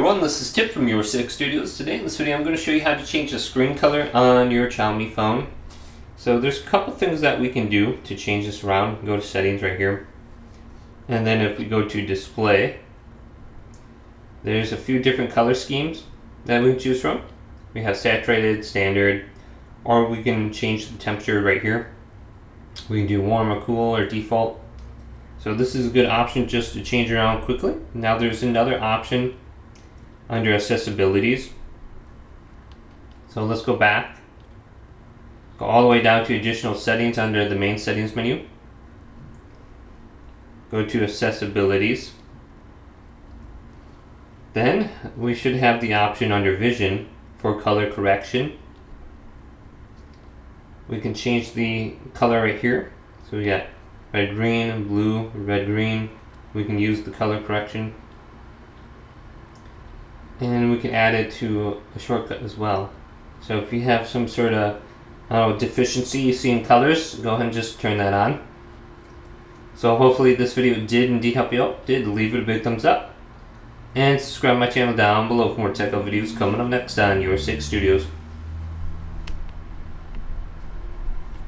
everyone, this is Tip from Your 6 Studios. Today in this video I'm going to show you how to change the screen color on your Xiaomi phone. So there's a couple things that we can do to change this around. Go to settings right here. And then if we go to display, there's a few different color schemes that we can choose from. We have saturated, standard, or we can change the temperature right here. We can do warm or cool or default. So this is a good option just to change around quickly. Now there's another option under accessibilities. So let's go back. Go all the way down to additional settings under the main settings menu. Go to accessibilities. Then we should have the option under vision for color correction. We can change the color right here. So we got red, green, blue, red, green. We can use the color correction. And we can add it to a shortcut as well. So if you have some sort of deficiency you see in colors, go ahead and just turn that on. So hopefully this video did indeed help you out. Leave it a big thumbs up. And subscribe to my channel down below for more tech videos coming up next on Your 6 Studios.